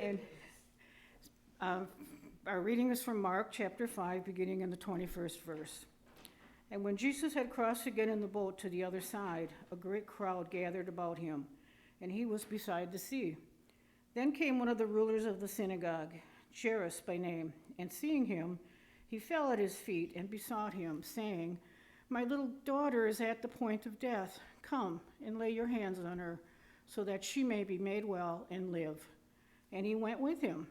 And our reading is from Mark chapter 5, beginning in the 21st verse. And when Jesus had crossed again in the boat to the other side, a great crowd gathered about him, and he was beside the sea. Then came one of the rulers of the synagogue, Jairus by name, and seeing him, he fell at his feet and besought him, saying, "My little daughter is at the point of death. Come and lay your hands on her, so that she may be made well and live." And he went with him,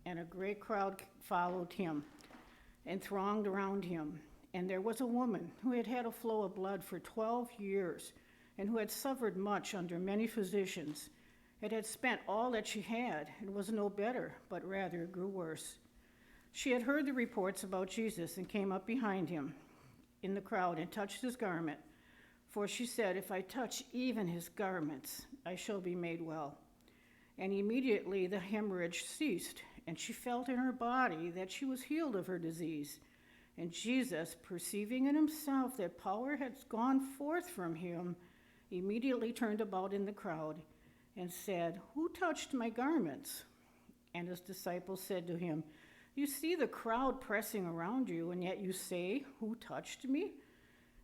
and a great crowd followed him and thronged around him. And there was a woman who had had a flow of blood for 12 years, and who had suffered much under many physicians, and had spent all that she had, and was no better, but rather grew worse. She had heard the reports about Jesus, and came up behind him in the crowd and touched his garment. For she said, "If I touch even his garments, I shall be made well." And immediately the hemorrhage ceased, and she felt in her body that she was healed of her disease. And Jesus, perceiving in himself that power had gone forth from him, immediately turned about in the crowd and said, "Who touched my garments?" And his disciples said to him, "You see the crowd pressing around you, and yet you say, 'Who touched me?'"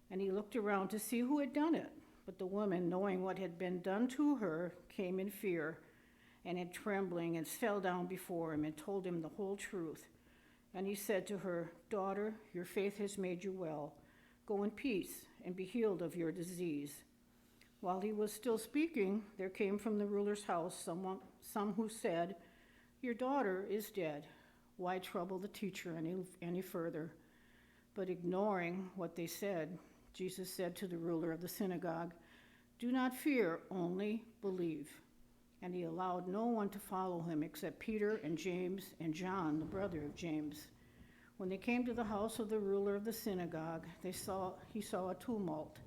And he looked around to see who had done it. But the woman, knowing what had been done to her, came in fear and in trembling, and fell down before him and told him the whole truth. And he said to her, "Daughter, your faith has made you well. Go in peace and be healed of your disease." While he was still speaking, there came from the ruler's house some who said, "Your daughter is dead. Why trouble the teacher any further?" But ignoring what they said, Jesus said to the ruler of the synagogue, "Do not fear, only believe." And he allowed no one to follow him except Peter and James and John, the brother of James. When they came to the house of the ruler of the synagogue, he saw a tumult,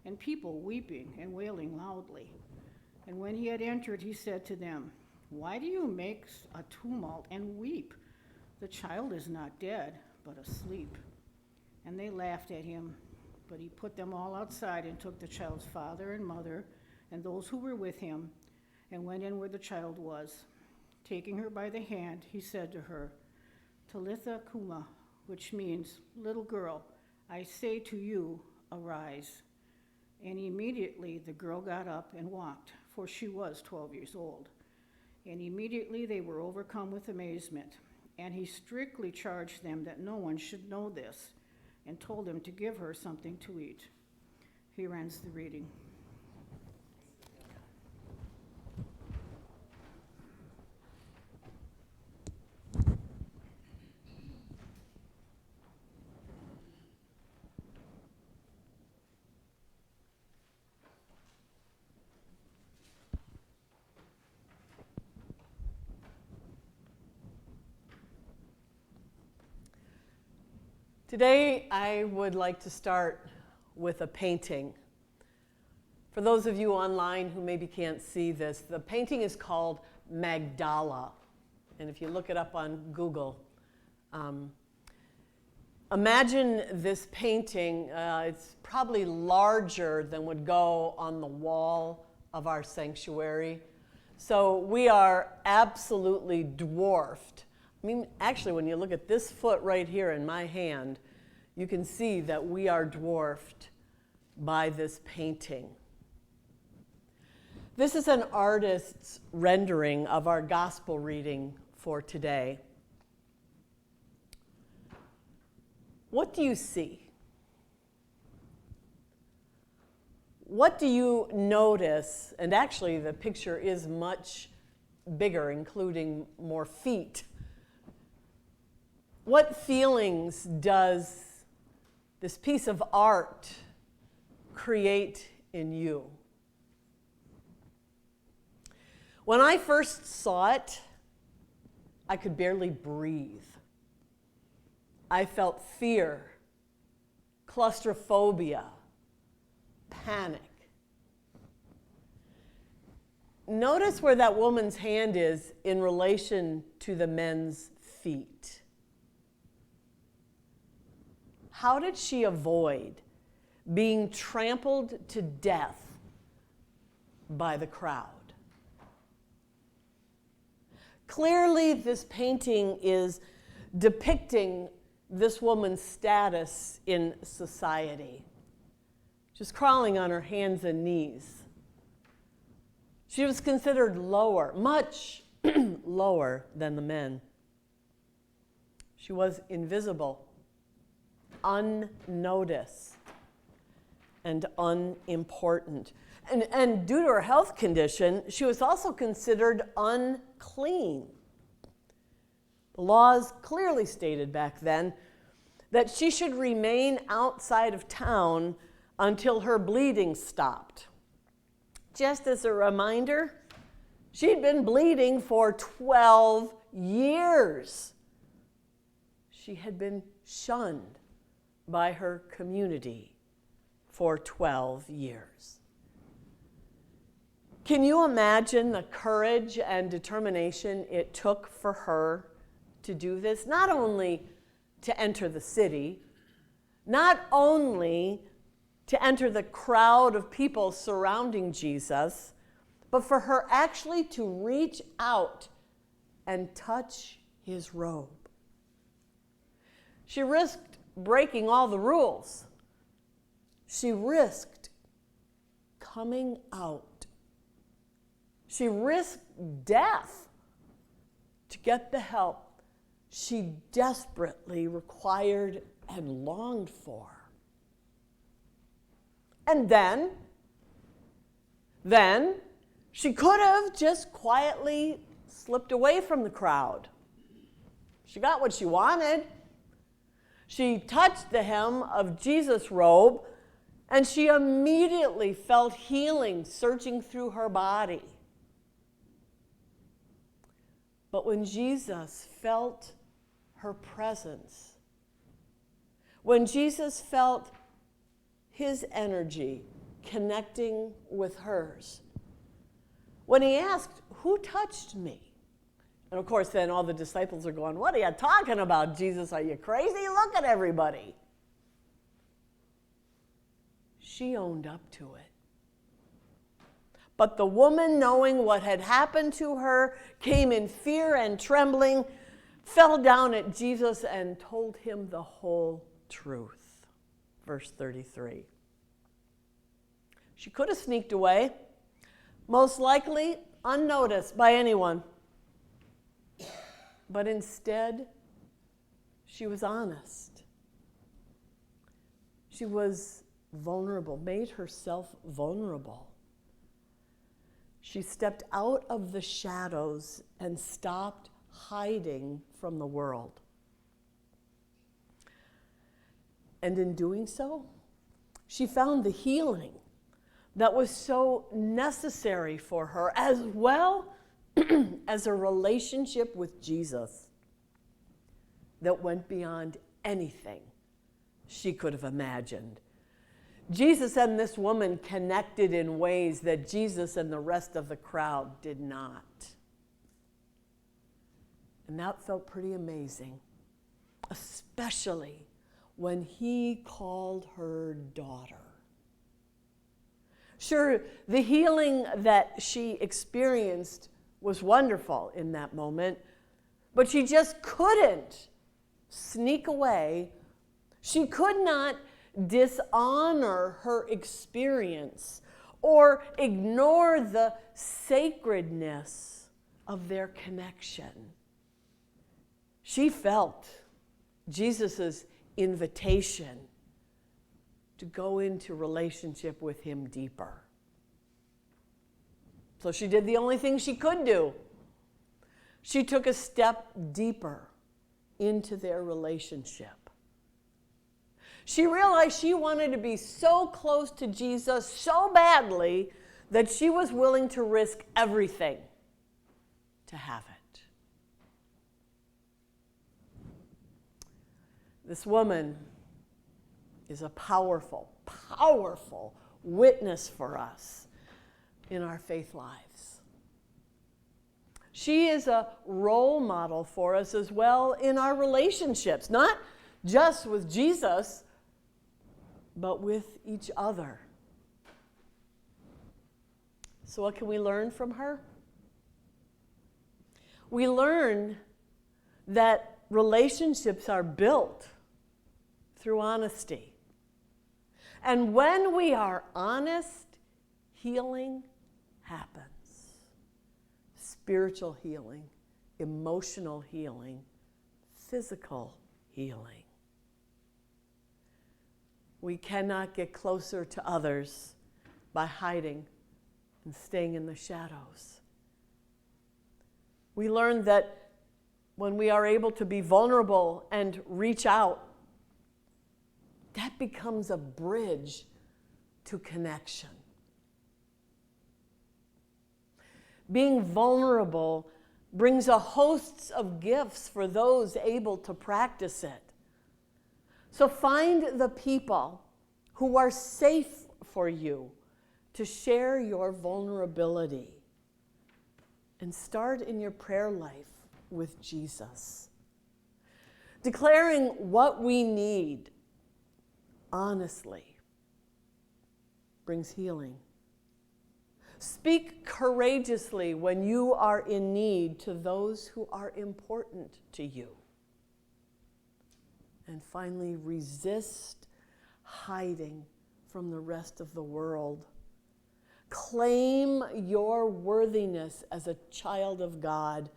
and people weeping and wailing loudly. And when he had entered, he said to them, "Why do you make a tumult and weep? The child is not dead, but asleep." And they laughed at him. But he put them all outside and took the child's father and mother and those who were with him, and went in where the child was. Taking her by the hand, he said to her, "Talitha Kuma," which means, "Little girl, I say to you, arise." And immediately the girl got up and walked, for she was 12 years old. And immediately they were overcome with amazement. And he strictly charged them that no one should know this, and told them to give her something to eat. Here ends the reading. Today, I would like to start with a painting. For those of you online who maybe can't see this, the painting is called Magdala. And if you look it up on Google, imagine this painting. It's probably larger than would go on the wall of our sanctuary. So we are absolutely dwarfed. I mean, actually, when you look at this foot right here in my hand, you can see that we are dwarfed by this painting. This is an artist's rendering of our gospel reading for today. What do you see? What do you notice? And actually, the picture is much bigger, including more feet. What feelings does this piece of art create in you? When I first saw it, I could barely breathe. I felt fear, claustrophobia, panic. Notice where that woman's hand is in relation to the men's feet. How did she avoid being trampled to death by the crowd? Clearly, this painting is depicting this woman's status in society. She's crawling on her hands and knees. She was considered lower, much lower than the men. She was invisible, unnoticed, and unimportant. And due to her health condition, she was also considered unclean. The laws clearly stated back then that she should remain outside of town until her bleeding stopped. Just as a reminder, she'd been bleeding for 12 years. She had been shunned by her community for 12 years. Can you imagine the courage and determination it took for her to do this? Not only to enter the city, not only to enter the crowd of people surrounding Jesus, but for her actually to reach out and touch his robe. She risked breaking all the rules. She risked coming out. She risked death to get the help she desperately required and longed for. And then she could have just quietly slipped away from the crowd. She got what she wanted. She touched the hem of Jesus' robe, and she immediately felt healing surging through her body. But when Jesus felt her presence, when Jesus felt his energy connecting with hers, when he asked, "Who touched me?" And of course, then all the disciples are going, "What are you talking about, Jesus? Are you crazy? Look at everybody." She owned up to it. But the woman, knowing what had happened to her, came in fear and trembling, fell down at Jesus and told him the whole truth. Verse 33. She could have sneaked away, most likely unnoticed by anyone. But instead, she was honest. She was vulnerable, made herself vulnerable. She stepped out of the shadows and stopped hiding from the world. And in doing so, she found the healing that was so necessary for her, as well as a relationship with Jesus that went beyond anything she could have imagined. Jesus and this woman connected in ways that Jesus and the rest of the crowd did not. And that felt pretty amazing, especially when he called her daughter. Sure, the healing that she experienced was wonderful in that moment, but she just couldn't sneak away. She could not dishonor her experience or ignore the sacredness of their connection. She felt Jesus' invitation to go into relationship with him deeper. So she did the only thing she could do. She took a step deeper into their relationship. She realized she wanted to be so close to Jesus so badly that she was willing to risk everything to have it. This woman is a powerful, powerful witness for us in our faith lives. She is a role model for us as well in our relationships, not just with Jesus, but with each other. So what can we learn from her? We learn that relationships are built through honesty. And when we are honest, healing happens. Spiritual healing, emotional healing, physical healing. We cannot get closer to others by hiding and staying in the shadows. We learn that when we are able to be vulnerable and reach out, that becomes a bridge to connection. Being vulnerable brings a host of gifts for those able to practice it. So find the people who are safe for you to share your vulnerability. And start in your prayer life with Jesus. Declaring what we need honestly brings healing. Speak courageously when you are in need to those who are important to you. And finally, resist hiding from the rest of the world. Claim your worthiness as a child of God,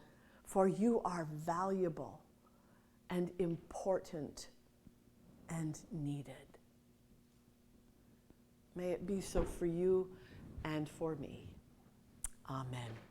for you are valuable and important and needed. May it be so for you and for me. Amen.